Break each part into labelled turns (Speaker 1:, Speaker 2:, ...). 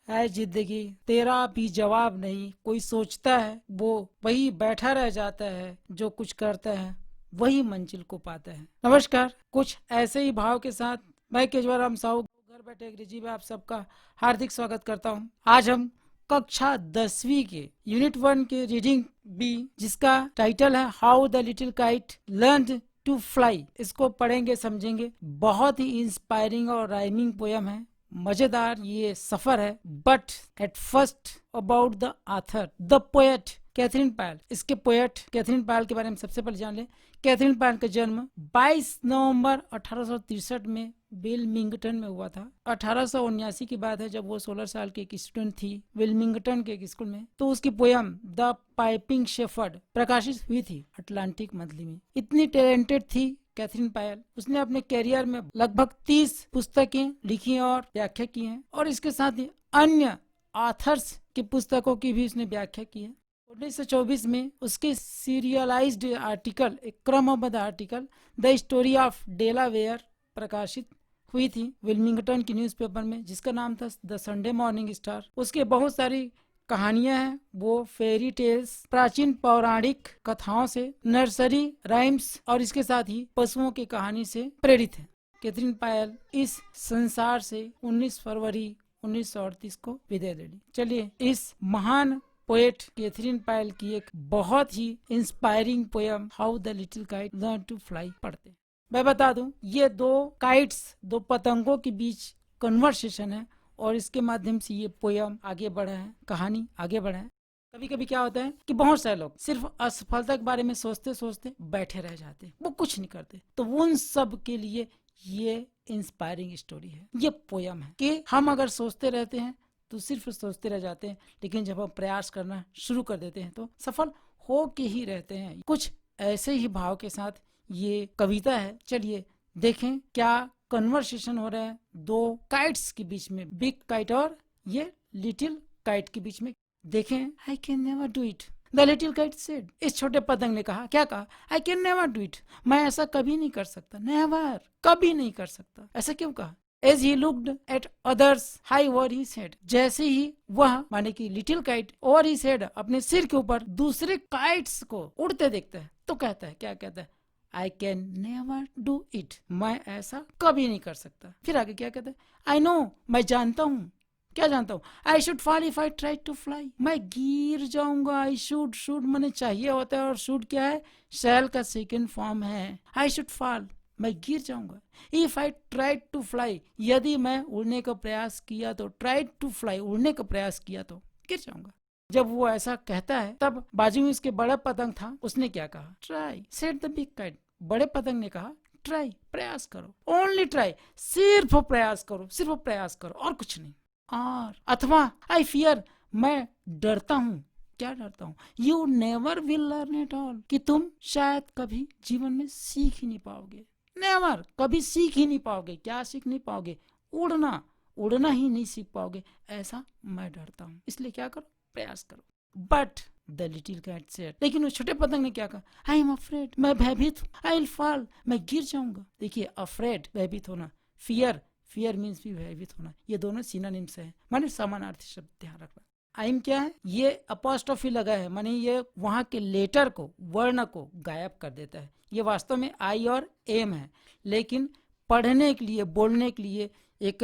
Speaker 1: है जिंदगी तेरा भी जवाब नहीं, कोई सोचता है वो वही बैठा रह जाता है, जो कुछ करता है वही मंजिल को पाता है। नमस्कार, कुछ ऐसे ही भाव के साथ मैं केजरीवाल राम साहू घर बैठे अंग्रेजी में आप सबका हार्दिक स्वागत करता हूँ। आज हम कक्षा 10वीं के यूनिट 1 के रीडिंग बी, जिसका टाइटल है how the little kite learn to fly, इसको पढ़ेंगे समझेंगे। बहुत ही इंस्पायरिंग और राइमिंग पोयम है, मजेदार ये सफर है। But at first about the author, the poet Katherine Pyle. इसके पोएट कैथरीन पायल के बारे में सबसे पहले जान ले। कैथरीन पायल का जन्म 22 नवंबर 1863 में विल्मिंगटन में हुआ था। 1879 की बात है, जब वो 16 साल की एक स्टूडेंट थी विल्मिंगटन के एक स्कूल में, तो उसकी पोयम द पाइपिंग शेफर्ड प्रकाशित हुई थी अटलांटिक मंथली में। इतनी टैलेंटेड थी कैथरीन पायल, उसने अपने कैरियर में लगभग 30 पुस्तकें लिखी और व्याख्या की हैं, और इसके साथ ही अन्य ऑथर्स की पुस्तकों की भी उसने व्याख्या की है। 1924 में उसके सीरियलाइज्ड आर्टिकल, एक क्रमबद्ध article the story of Delaware प्रकाशित हुई थी विल्मिंगटन की न्यूज़पेपर में, जिसका नाम था द संडे मॉर्निंग स्टार। उसके बहुत सारी कहानियां हैं, वो फेरी टेल्स, प्राचीन पौराणिक कथाओं से, नर्सरी राइम्स और इसके साथ ही पशुओं की कहानी से प्रेरित है। कैथरीन पायल इस संसार से 19 फरवरी 1938 को विदाई ले ली। चलिए इस महान पोएट कैथरीन पायल की एक बहुत ही inspiring poem how the little kite learn to fly पढ़ते। मैं बता दूं, ये दो काइट्स, दो पतंगों के बीच कन्वर्सेशन है, और इसके माध्यम से ये पोयम आगे बढ़ा है, कहानी आगे बढ़ा है। कभी कभी क्या होता है कि बहुत सारे लोग सिर्फ असफलता के बारे में सोचते सोचते बैठे रह जाते, वो कुछ नहीं करते। तो उन सब के लिए ये इंस्पायरिंग स्टोरी है, ये पोयम है कि हम अगर सोचते रहते हैं तो सिर्फ सोचते रह जाते हैं, लेकिन जब हम प्रयास करना शुरू कर देते हैं तो सफल हो के ही रहते हैं। कुछ ऐसे ही भाव के साथ ये कविता है। चलिए देखें क्या कन्वर्सेशन हो रहा है दो काइट्स के बीच में, बिग काइट और ये लिटिल काइट के बीच में। देखें, I can never do it, the little kite said. इस छोटे पतंग ने कहा, क्या कहा? I can never do it, मैं ऐसा कभी नहीं कर सकता, नेवर, कभी नहीं कर सकता। ऐसा क्यों कहा? As he looked at others high over his head, जैसे ही वह माने कि little kite over his head अपने सिर के ऊपर दूसरे काइट्स को उड़ते देखता है, तो कहता है, क्या कहता है? I can never do it, मैं ऐसा कभी नहीं कर सकता। फिर आगे क्या कहता है? I know, मैं जानता हूँ। क्या जानता हूँ? I should fall if I try to fly, मैं गिर जाऊंगा। I should माने चाहिए होता है, और should क्या है? shall का सेकेंड फॉर्म है। I should fall, मैं गिर जाऊंगा। If I tried to fly, यदि मैं उड़ने का प्रयास किया तो, ट्राइड टू फ्लाई, उड़ने का प्रयास किया तो गिर जाऊंगा। जब वो ऐसा कहता है तब बाजू में उसके बड़ा पतंग था, उसने क्या कहा? Try, said the big kite. बड़े पतंग ने कहा, ट्राई, प्रयास करो, ओनली ट्राई, सिर्फ प्रयास करो, सिर्फ प्रयास करो और कुछ नहीं। और अथवा आई फियर, मैं डरता हूँ। क्या डरता हूँ? You never will learn at all, कि तुम शायद कभी जीवन में सीख ही नहीं पाओगे। नेवर, कभी सीख ही नहीं पाओगे। क्या सीख नहीं पाओगे? उड़ना, उड़ना ही नहीं सीख पाओगे, ऐसा मैं डरता हूँ। इसलिए क्या करो? प्रयास करो। But the little kite said, लेकिन वो छोटे पतंग ने क्या कहा? आई एम अफ्रेड, मैं भयभीत हूँ। आई विल फॉल, मैं गिर जाऊंगा। देखिए, अफ्रेड भयभीत होना, फियर, फियर मीन्स भी भयभीत होना, ये दोनों सिनोनिम्स हैं, माने समानार्थी शब्द, ध्यान रखना। आइम क्या है? ये अपॉस्ट्रोफी लगा है, माने ये वहां के लेटर को, वर्ण को गायब कर देता है। ये वास्तव में आई और एम है, लेकिन पढ़ने के लिए, बोलने के लिए एक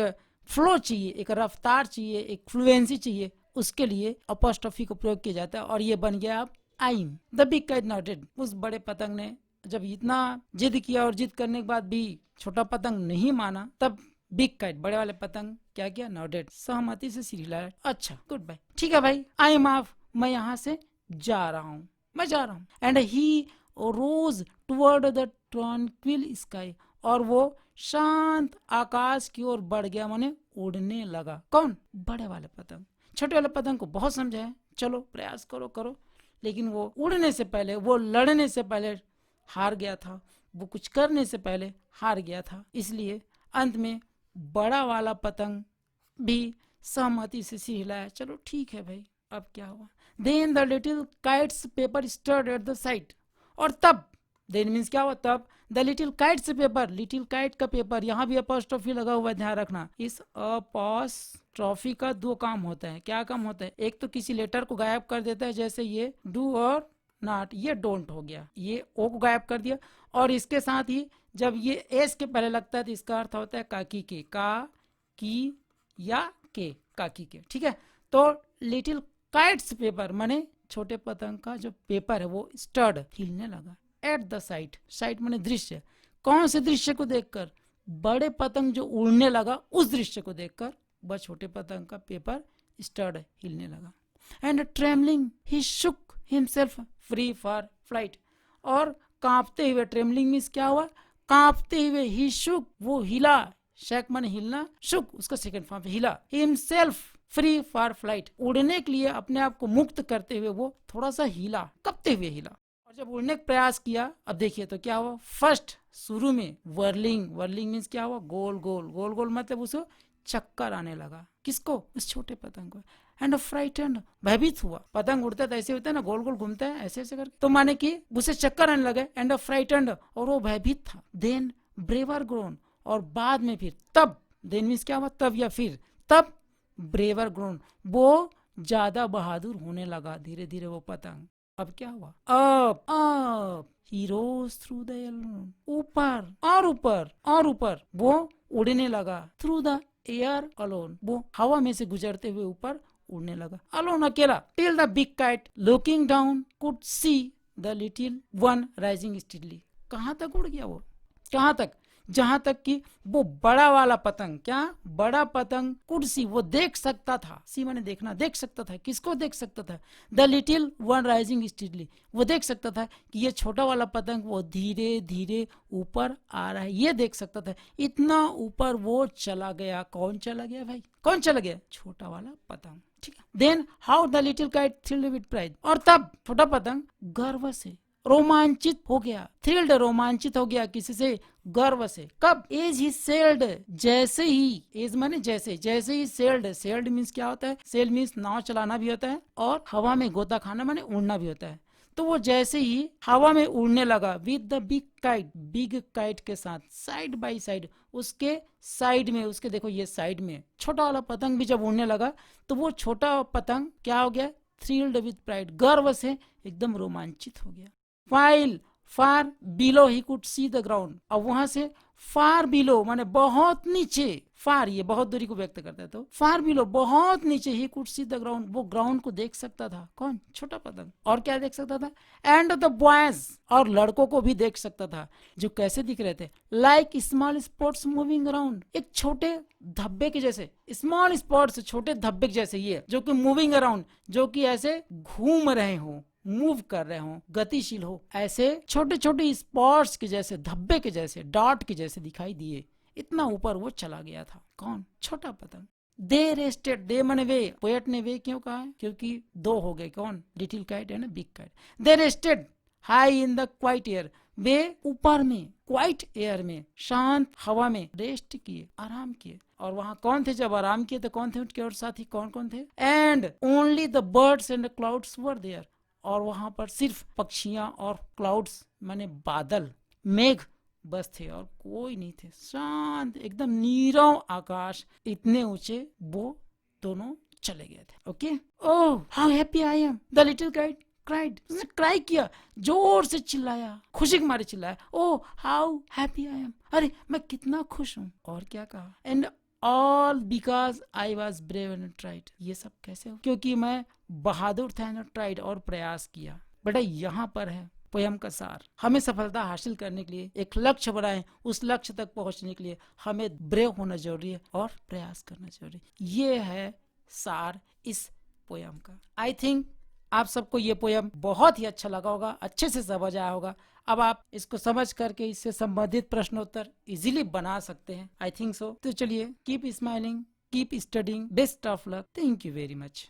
Speaker 1: फ्लो चाहिए, एक रफ्तार चाहिए, एक फ्लुएंसी चाहिए, उसके लिए अपॉस्ट्रोफी को प्रयोग किया जाता है, और ये बन गया अब आइम। द बिग काइट नॉटेड, उस बड़े पतंग ने जब इतना जिद किया और जिद करने के बाद भी छोटा पतंग नहीं माना, तब बिग काइट, बड़े वाले पतंग, क्या किया? नॉटेड, सहमति से सिर हिलाया। अच्छा, गुड बाय, ठीक है भाई, आई एम ऑफ, मैं यहाँ से जा रहा हूँ, मैं जा रहा हूँ। And he rose toward the tranquil sky, और वो शांत आकाश की ओर बढ़ गया, माने उड़ने लगा। कौन? बड़े वाले पतंग। छोटे वाले पतंग को बहुत समझाया, चलो प्रयास करो करो, लेकिन वो उड़ने से पहले, वो लड़ने से पहले हार गया था, वो कुछ करने से पहले हार गया था। इसलिए अंत में बड़ा वाला पतंग भी सहमति से सिर हिलाया, चलो ठीक है भाई, अब क्या हुआ? Then the little kites paper stirred at the side, और तब देन मीन्स क्या हुआ तब। द लिटिल काइट से पेपर, लिटिल काइट का पेपर, यहाँ भी अपॉस्ट्रोफी लगा हुआ है, ध्यान रखना। इस अपॉस्ट्रोफी का दो काम होता है। क्या काम होता है? एक तो किसी लेटर को गायब कर देता है, जैसे ये डू और नॉट, ये डोंट हो गया, ये ओ को गायब कर दिया। और इसके साथ ही जब ये एस के पहले लगता है तो इसका अर्थ होता है काकी के, का की या के, काकी के, ठीक है। तो लिटिल काइट्स पेपर माने छोटे पतंग का जो पेपर है वो स्टर्ड, हिलने लगा। एट द साइट, साइट माने दृश्य, कौन से दृश्य को देखकर? बड़े पतंग जो उड़ने लगा उस दृश्य को देखकर वह छोटे पतंग का पेपर स्टर्ड, हिलने लगा। And trembling he shook himself free for flight, और कांपते हुए, ट्रेमलिंग मीन्स क्या हुआ? कांपते हुए, ही शुक वो हिला, शेक माने हिलना, शुक उसका सेकंड फॉर्म हिला, हिमसेल्फ फ्री फॉर फ्लाइट उड़ने के लिए अपने आप को मुक्त करते हुए वो थोड़ा सा हिला, कपते हुए हिला। और जब उड़ने का प्रयास किया, अब देखिए तो क्या हुआ? फर्स्ट शुरू में वर्लिंग, वर्लिंग मीन्स क्या हुआ? गोल गोल, गोल गोल मतलब उसको चक्कर आने लगा, किसको? उस छोटे पतंग को। एंड फ्राइटेंड, भयभीत हुआ। पतंग उड़ता तो ऐसे होता है ना, गोल गोल घूमता है ऐसे ऐसे करके, तो माने कि उसे चक्कर आने लगे। एंड फ्राइटेंड, और वो भयभीत था। देन ब्रेवर ग्रोन, और बाद में फिर तब, देन मीन्स क्या हुआ? तब या फिर तब ब्रेवर ग्रोन, वो ज्यादा बहादुर होने लगा धीरे धीरे वो पतंग। अब क्या हुआ? Up up he rose through the air, ऊपर और ऊपर और ऊपर वो उड़ने लगा। थ्रू द एयर अलोन, वो हवा में से गुजरते हुए ऊपर उड़ने लगा, अलोन, अकेला। Till the big kite looking down could see the little one rising steadily, कहाँ तक उड़ गया वो? कहाँ तक? जहां तक कि वो बड़ा वाला पतंग, क्या बड़ा पतंग कुर्सी वो देख सकता था। सी माने देखना, देख सकता था, किसको देख सकता था? The little one rising steadily, वो देख सकता था कि ये छोटा वाला पतंग वो धीरे धीरे ऊपर आ रहा है, ये देख सकता था। इतना ऊपर वो चला गया। कौन चला गया भाई? कौन चला गया? छोटा वाला पतंग, ठीक है। Then how the little kite thrilled with pride, और तब छोटा पतंग गर्व से रोमांचित हो गया। थ्रिल्ड, रोमांचित हो गया, किसी से? गर्व से। कब? एज ही सेल्ड, जैसे ही, एज माने जैसे, जैसे ही सेल्ड, सेल्ड मीन्स क्या होता है? सेल मीन्स नाव चलाना भी होता है, और हवा में गोता खाना माने उड़ना भी होता है। तो वो जैसे ही हवा में उड़ने लगा, with the big kite, big kite के साथ, साइड बाय साइड, उसके साइड में, उसके देखो ये साइड में छोटा वाला पतंग भी जब उड़ने लगा, तो वो छोटा पतंग क्या हो गया? थ्रिल्ड विद प्राइड, गर्व से एकदम रोमांचित हो गया। While far below he could see the ground, अब वहां से far below माने बहुत नीचे, far ये बहुत दूरी को व्यक्त करता है, तो far below बहुत नीचे, he could see the ground, वो ग्राउंड को देख सकता था। कौन? छोटा पतंग। और क्या देख सकता था? and the boys, और लड़कों को भी देख सकता था, जो कैसे दिख रहे थे? like small spots moving around, एक छोटे धब्बे के जैसे, स्मॉल स्पॉट्स छोटे धब्बे के जैसे, ये जो कि मूविंग अराउंड, जो कि ऐसे घूम रहे हो, मूव कर रहे हो, गतिशील हो, ऐसे छोटे छोटे स्पॉट्स के जैसे, धब्बे के जैसे, डॉट के जैसे दिखाई दिए। इतना ऊपर वो चला गया था। कौन? छोटा पतंग। दे रेस्टेड, दे माने वे, पोएट ने वे क्यों कहा है? क्योंकि दो हो गए। कौन? लिटिल काइट है ना, big kite. They rested high in the quiet air, वे ऊपर में क्वाइट एयर में, शांत हवा में रेस्ट किए, आराम किए। और वहां कौन थे जब आराम किए? तो कौन थे उनके और साथी? कौन कौन थे? And only the birds and clouds were there, और वहां पर सिर्फ पक्षियां और क्लाउड्स माने बादल, मेघ बस थे, और कोई नहीं थे। शांत एकदम नीरव आकाश, इतने ऊंचे वो दोनों चले गए थे। Okay, oh how happy I am, the little kite cried, उसने क्राई किया, जोर से चिल्लाया, खुशी के मारे चिल्लाया। Oh how happy I am, अरे मैं कितना खुश हूँ। और क्या कहा? And all because I was brave and tried, ये सब कैसे हो? क्योंकि मैं बहादुर था एंड ट्राइड, और प्रयास किया। बेटा यहाँ पर है पोयम का सार। हमें सफलता हासिल करने के लिए एक लक्ष्य बनाएं, उस लक्ष्य तक पहुंचने के लिए हमें ब्रेव होना जरूरी है और प्रयास करना जरूरी है। ये है सार इस पोयम का। आई थिंक आप सबको ये पोयम बहुत ही अच्छा लगा होगा, अच्छे से समझ आया होगा। अब आप इसको समझ करके इससे संबंधित प्रश्नोत्तर इजीली बना सकते हैं। I think so. तो चलिए, keep smiling, keep studying, best of luck, thank you very much.